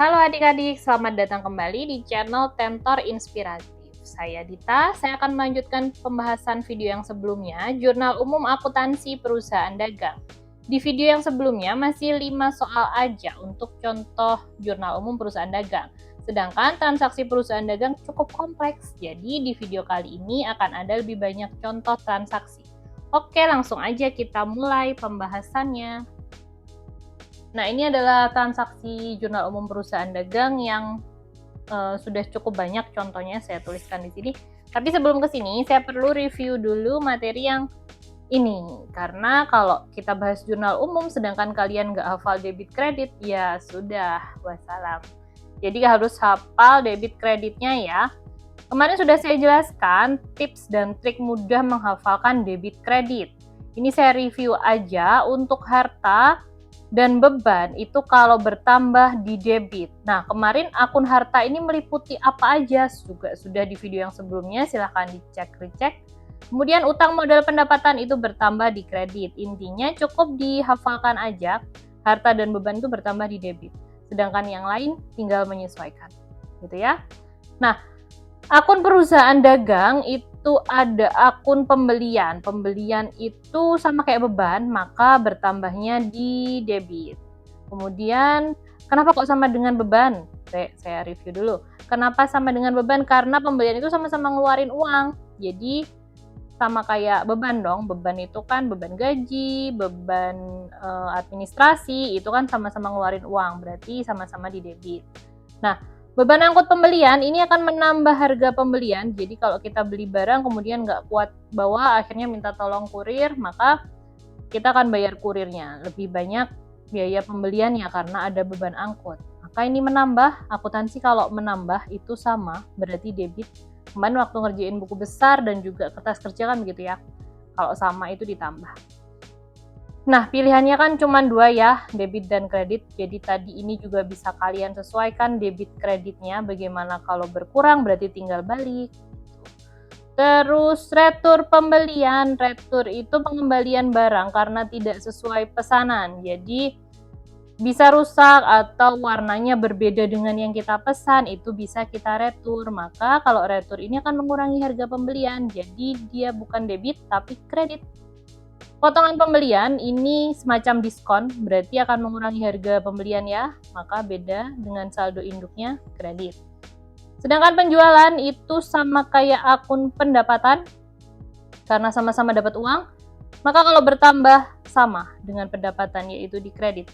Halo adik-adik, selamat datang kembali di channel Tentor Inspiratif. Saya Dita, saya akan melanjutkan pembahasan video yang sebelumnya, Jurnal Umum Akuntansi Perusahaan Dagang. Di video yang sebelumnya masih 5 soal aja untuk contoh Jurnal Umum Perusahaan Dagang. Sedangkan transaksi perusahaan dagang cukup kompleks, jadi di video kali ini akan ada lebih banyak contoh transaksi. Oke, langsung aja kita mulai pembahasannya. Nah, ini adalah transaksi Jurnal Umum Perusahaan Dagang yang sudah cukup banyak contohnya saya tuliskan di sini. Tapi sebelum ke sini, saya perlu review dulu materi yang ini. Karena kalau kita bahas jurnal umum, sedangkan kalian nggak hafal debit kredit, ya sudah, wassalam. Jadi harus hafal debit kreditnya ya. Kemarin sudah saya jelaskan tips dan trik mudah menghafalkan debit kredit. Ini saya review aja untuk harta dan beban itu kalau bertambah di debit. Nah, kemarin akun harta ini meliputi apa aja juga sudah di video yang sebelumnya, silahkan dicek-recek. Kemudian utang modal pendapatan itu bertambah di kredit. Intinya cukup dihafalkan aja, harta dan beban itu bertambah di debit. Sedangkan yang lain tinggal menyesuaikan. Gitu ya. Nah, akun perusahaan dagang itu ada akun pembelian. Pembelian itu sama kayak beban, maka bertambahnya di debit. Kemudian, kenapa kok sama dengan beban? Saya review dulu. Kenapa sama dengan beban? Karena pembelian itu sama-sama ngeluarin uang. Jadi, sama kayak beban dong. Beban itu kan beban gaji, beban administrasi, itu kan sama-sama ngeluarin uang. Berarti sama-sama di debit. Nah, beban angkut pembelian ini akan menambah harga pembelian. Jadi kalau kita beli barang kemudian nggak kuat bawa, akhirnya minta tolong kurir, maka kita akan bayar kurirnya. Lebih banyak biaya pembeliannya karena ada beban angkut. Maka ini menambah, akuntansi kalau menambah itu sama, berarti debit. Kemarin waktu ngerjain buku besar dan juga kertas kerja kan begitu ya. Kalau sama itu ditambah. Nah, pilihannya kan cuma 2 ya, debit dan kredit. Jadi tadi ini juga bisa kalian sesuaikan debit kreditnya. Bagaimana kalau berkurang berarti tinggal balik. Terus retur pembelian. Retur itu pengembalian barang karena tidak sesuai pesanan. Jadi bisa rusak atau warnanya berbeda dengan yang kita pesan, itu bisa kita retur. Maka kalau retur ini akan mengurangi harga pembelian. Jadi dia bukan debit tapi kredit. Potongan pembelian ini semacam diskon, berarti akan mengurangi harga pembelian ya, maka beda dengan saldo induknya kredit. Sedangkan penjualan itu sama kayak akun pendapatan, karena sama-sama dapat uang, maka kalau bertambah sama dengan pendapatan yaitu di kredit.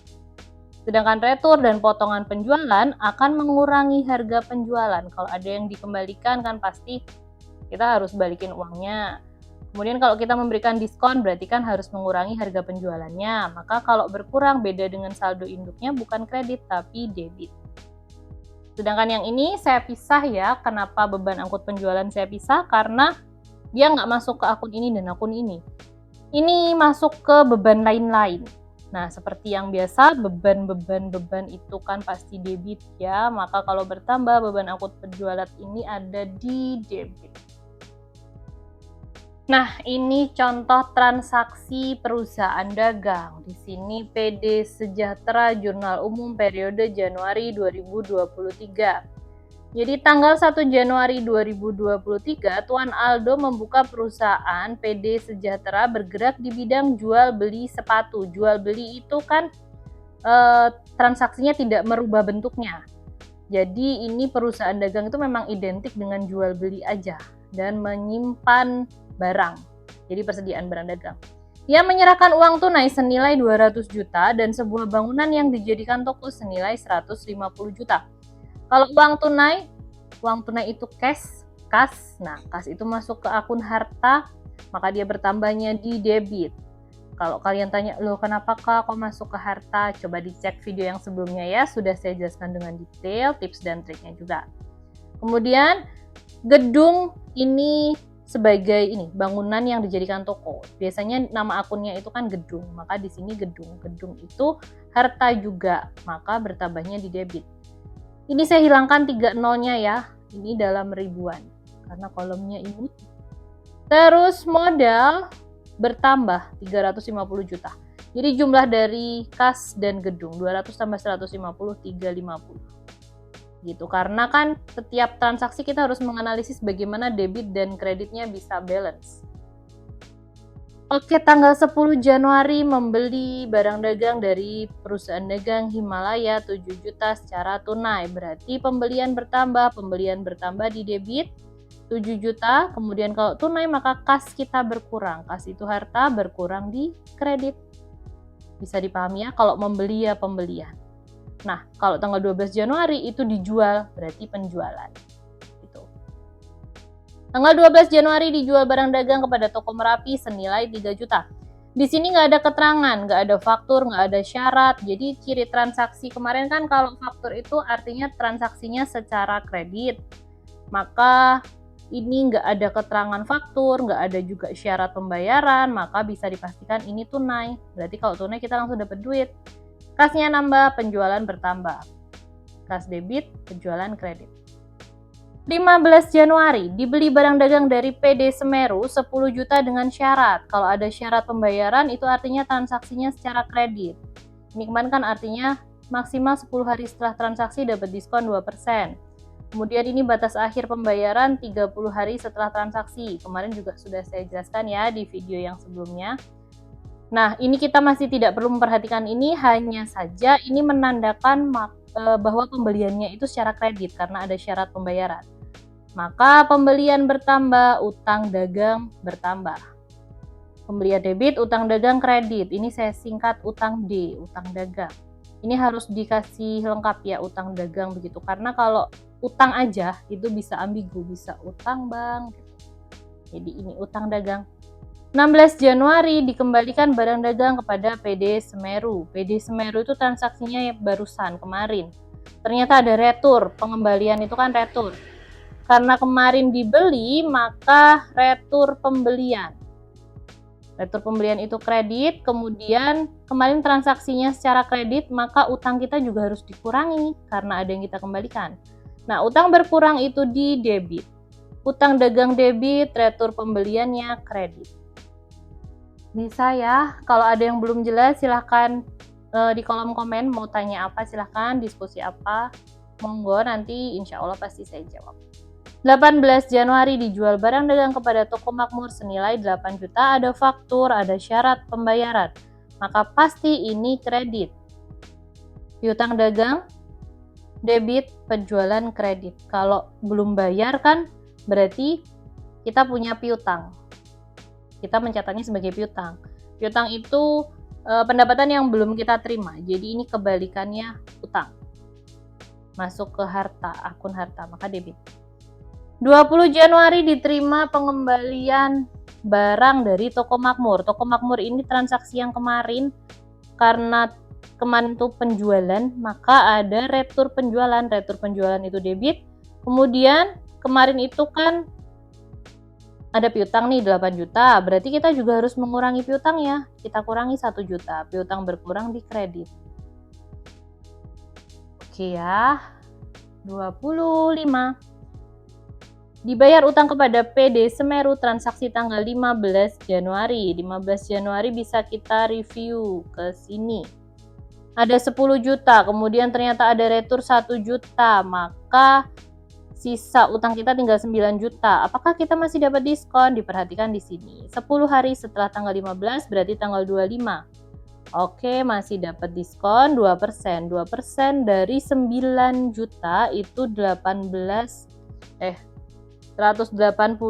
Sedangkan retur dan potongan penjualan akan mengurangi harga penjualan. Kalau ada yang dikembalikan kan pasti kita harus balikin uangnya. Kemudian kalau kita memberikan diskon berarti kan harus mengurangi harga penjualannya. Maka kalau berkurang beda dengan saldo induknya bukan kredit tapi debit. Sedangkan yang ini saya pisah ya. Kenapa beban angkut penjualan saya pisah? Karena dia nggak masuk ke akun ini dan akun ini. Ini masuk ke beban lain-lain. Nah, seperti yang biasa, beban itu kan pasti debit ya. Maka kalau bertambah beban angkut penjualan ini ada di debit. Nah, ini contoh transaksi perusahaan dagang. Di sini PD Sejahtera Jurnal Umum periode Januari 2023. Jadi tanggal 1 Januari 2023, Tuan Aldo membuka perusahaan PD Sejahtera bergerak di bidang jual beli sepatu. Jual beli itu kan transaksinya tidak merubah bentuknya. Jadi ini perusahaan dagang itu memang identik dengan jual beli aja dan menyimpan barang, jadi persediaan barang dagang. Ia menyerahkan uang tunai senilai 200 juta dan sebuah bangunan yang dijadikan toko senilai 150 juta. Kalau uang tunai itu cash, kas. Nah, kas itu masuk ke akun harta, maka dia bertambahnya di debit. Kalau kalian tanya, loh kenapa kok masuk ke harta? Coba dicek video yang sebelumnya ya, sudah saya jelaskan dengan detail, tips dan triknya juga. Kemudian, gedung ini sebagai bangunan yang dijadikan toko. Biasanya nama akunnya itu kan gedung, maka di sini gedung. Gedung itu harta juga, maka bertambahnya di debit. Ini saya hilangkan 3 nolnya ya, ini dalam ribuan, karena kolomnya ini. Terus modal bertambah 350 juta. Jadi jumlah dari kas dan gedung, 200 tambah 150, 350. gitu. Karena kan setiap transaksi kita harus menganalisis bagaimana debit dan kreditnya bisa balance. Oke, tanggal 10 Januari membeli barang dagang dari perusahaan dagang Himalaya 7 juta secara tunai. Berarti pembelian bertambah di debit 7 juta, kemudian kalau tunai maka kas kita berkurang. Kas itu harta, berkurang di kredit. Bisa dipahami ya, kalau membeli ya pembelian. Nah, kalau tanggal 12 Januari itu dijual, berarti penjualan. Tanggal 12 Januari dijual barang dagang kepada toko Merapi senilai 3 juta. Di sini nggak ada keterangan, nggak ada faktur, nggak ada syarat. Jadi ciri transaksi kemarin kan kalau faktur itu artinya transaksinya secara kredit. Maka ini nggak ada keterangan faktur, nggak ada juga syarat pembayaran, maka bisa dipastikan ini tunai. Berarti kalau tunai kita langsung dapat duit. Kasnya nambah, penjualan bertambah. Kas debit, penjualan kredit. 15 Januari, dibeli barang dagang dari PD Semeru 10 juta dengan syarat. Kalau ada syarat pembayaran itu artinya transaksinya secara kredit. Ini kemarin kan artinya maksimal 10 hari setelah transaksi dapat diskon 2%. Kemudian ini batas akhir pembayaran 30 hari setelah transaksi. Kemarin juga sudah saya jelaskan ya di video yang sebelumnya. Nah, ini kita masih tidak perlu memperhatikan ini, hanya saja ini menandakan bahwa pembeliannya itu secara kredit karena ada syarat pembayaran. Maka pembelian bertambah, utang dagang bertambah. Pembelian debit, utang dagang kredit. Ini saya singkat utang D, utang dagang. Ini harus dikasih lengkap ya utang dagang begitu. Karena kalau utang aja itu bisa ambigu, bisa utang bank. Jadi ini utang dagang. 16 Januari dikembalikan barang dagang kepada PD Semeru. PD Semeru itu transaksinya barusan kemarin. Ternyata ada retur, pengembalian itu kan retur. Karena kemarin dibeli, maka retur pembelian. Retur pembelian itu kredit, kemudian kemarin transaksinya secara kredit, maka utang kita juga harus dikurangi karena ada yang kita kembalikan. Nah, utang berkurang itu di debit. Utang dagang debit, retur pembeliannya kredit. Bisa ya, kalau ada yang belum jelas silahkan di kolom komen mau tanya apa, silahkan diskusi apa. Monggo, nanti insya Allah pasti saya jawab. 18 Januari dijual barang dagang kepada toko makmur senilai 8 juta, ada faktur, ada syarat pembayaran. Maka pasti ini kredit. Piutang dagang, debit, penjualan kredit. Kalau belum bayar kan berarti kita punya piutang. Kita mencatatnya sebagai piutang. Piutang itu pendapatan yang belum kita terima. Jadi ini kebalikannya utang. Masuk ke harta, akun harta, maka debit. 20 Januari diterima pengembalian barang dari toko makmur. Toko makmur ini transaksi yang kemarin, karena kemarin itu penjualan, maka ada retur penjualan. Retur penjualan itu debit. Kemudian kemarin itu kan ada piutang nih 8 juta, berarti kita juga harus mengurangi piutang ya. Kita kurangi 1 juta, piutang berkurang di kredit. Oke ya. 25. Dibayar utang kepada PD Semeru transaksi tanggal 15 Januari. 15 Januari bisa kita review ke sini. Ada 10 juta, kemudian ternyata ada retur 1 juta, maka sisa utang kita tinggal 9 juta. Apakah kita masih dapat diskon? Diperhatikan di sini. 10 hari setelah tanggal 15 berarti tanggal 25. Oke, masih dapat diskon 2%. 2% dari 9 juta itu 180.000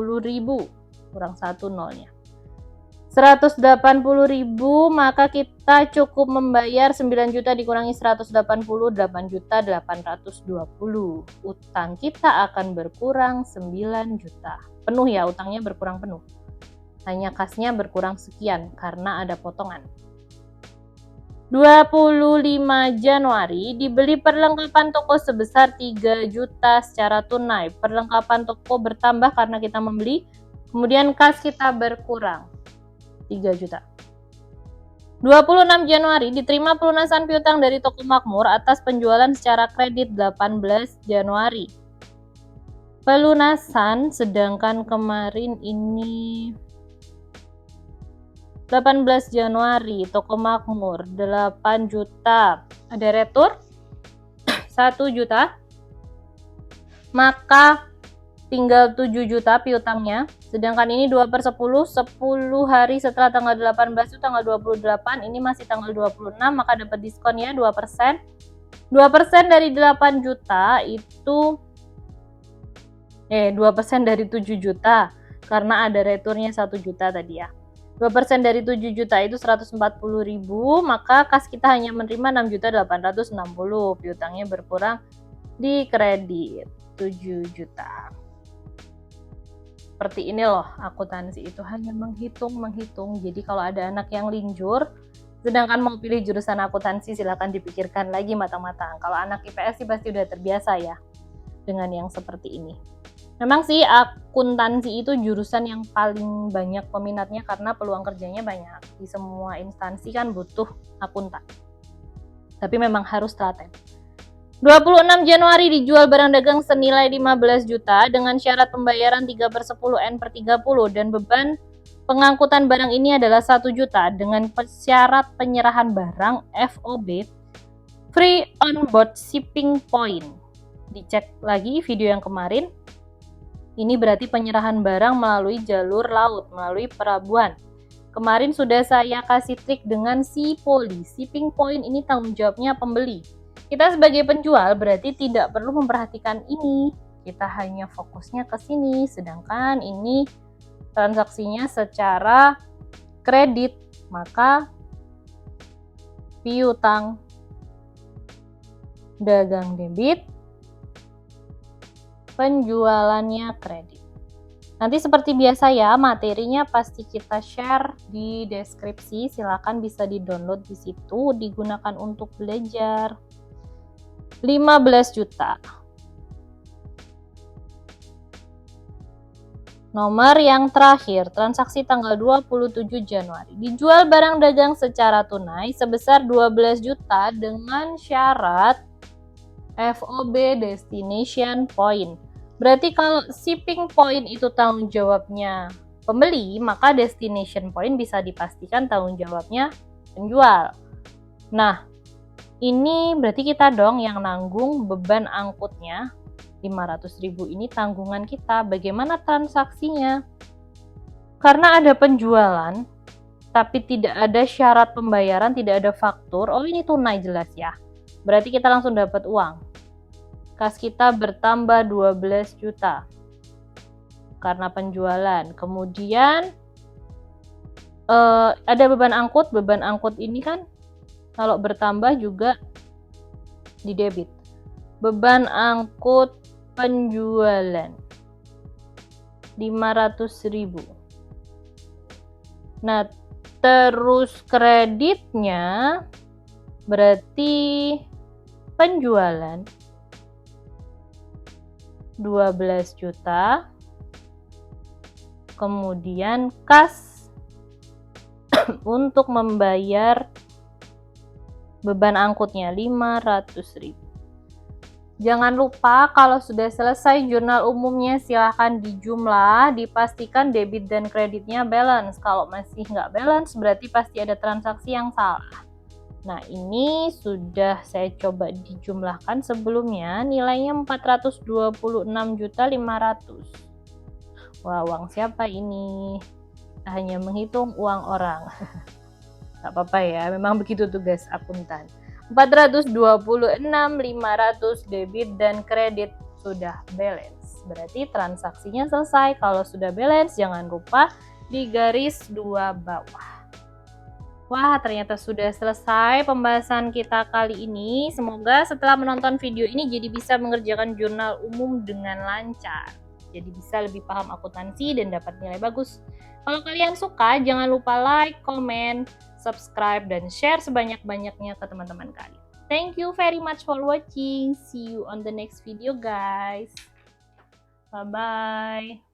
kurang 1 nolnya. 180.000, maka kita cukup membayar 9 juta dikurangi 180, 8 juta 820. Utang kita akan berkurang 9 juta. Penuh ya, utangnya berkurang penuh. Hanya kasnya berkurang sekian karena ada potongan. 25 Januari dibeli perlengkapan toko sebesar 3 juta secara tunai. Perlengkapan toko bertambah karena kita membeli, kemudian kas kita berkurang 3 juta. 26 Januari diterima pelunasan piutang dari toko makmur atas penjualan secara kredit 18 Januari. Pelunasan, sedangkan kemarin ini 18 Januari, toko makmur 8 juta. Ada retur 1 juta. maka tinggal 7 juta piutangnya. Sedangkan ini 2/10, 10 hari setelah tanggal 18 itu tanggal 28, ini masih tanggal 26, maka dapat diskon ya 2%. 2% dari 8 juta itu 2% dari 7 juta karena ada returnnya 1 juta tadi ya. 2% dari 7 juta itu 140.000, maka kas kita hanya menerima 6.860. Piutangnya berkurang di kredit 7 juta. Seperti ini loh, akuntansi itu hanya menghitung. Jadi kalau ada anak yang linjur, sedangkan mau pilih jurusan akuntansi, silakan dipikirkan lagi matang-matang. Kalau anak IPS sih pasti udah terbiasa ya dengan yang seperti ini. Memang sih akuntansi itu jurusan yang paling banyak peminatnya karena peluang kerjanya banyak. Di semua instansi kan butuh akuntan. Tapi memang harus telaten. 26 Januari dijual barang dagang senilai 15 juta dengan syarat pembayaran 3/10 N/30 dan beban pengangkutan barang ini adalah 1 juta dengan syarat penyerahan barang FOB free on board shipping point. Dicek lagi video yang kemarin. Ini berarti penyerahan barang melalui jalur laut, melalui pelabuhan. Kemarin sudah saya kasih trik dengan Sipoli. Shipping point ini tanggung jawabnya pembeli. Kita sebagai penjual berarti tidak perlu memperhatikan ini. Kita hanya fokusnya ke sini. Sedangkan ini transaksinya secara kredit, maka piutang dagang debit, penjualannya kredit. Nanti seperti biasa ya, materinya pasti kita share di deskripsi. Silakan bisa di-download di situ, digunakan untuk belajar. 15 juta. Nomor yang terakhir, transaksi tanggal 27 Januari. Dijual barang dagang secara tunai sebesar 12 juta dengan syarat FOB destination point. Berarti kalau shipping point itu tanggung jawabnya pembeli, maka destination point bisa dipastikan tanggung jawabnya penjual. Nah, ini berarti kita dong yang nanggung beban angkutnya. 500.000 ini tanggungan kita. Bagaimana transaksinya? Karena ada penjualan, tapi tidak ada syarat pembayaran, tidak ada faktur. Oh, ini tunai jelas ya. Berarti kita langsung dapat uang. Kas kita bertambah 12 juta karena penjualan. Kemudian ada beban angkut. Beban angkut ini kan kalau bertambah juga di debit. Beban angkut penjualan 500.000. Nah, terus kreditnya berarti penjualan 12 juta. Kemudian kas untuk membayar beban angkutnya 500.000. Jangan lupa kalau sudah selesai jurnal umumnya silahkan dijumlah, dipastikan debit dan kreditnya balance. Kalau masih nggak balance berarti pasti ada transaksi yang salah. Nah, ini sudah saya coba dijumlahkan sebelumnya, nilainya 426.500.000. Wah, uang siapa ini? Kita hanya menghitung uang orang. Gak apa-apa ya, memang begitu tugas akuntan. 426.500 debit dan kredit sudah balance. Berarti transaksinya selesai. Kalau sudah balance, jangan lupa di garis 2 bawah. Wah, ternyata sudah selesai pembahasan kita kali ini. Semoga setelah menonton video ini jadi bisa mengerjakan jurnal umum dengan lancar. Jadi bisa lebih paham akuntansi dan dapat nilai bagus. Kalau kalian suka, jangan lupa like, comment, subscribe, dan share sebanyak-banyaknya ke teman-teman kalian. Thank you very much for watching. See you on the next video, guys. Bye-bye.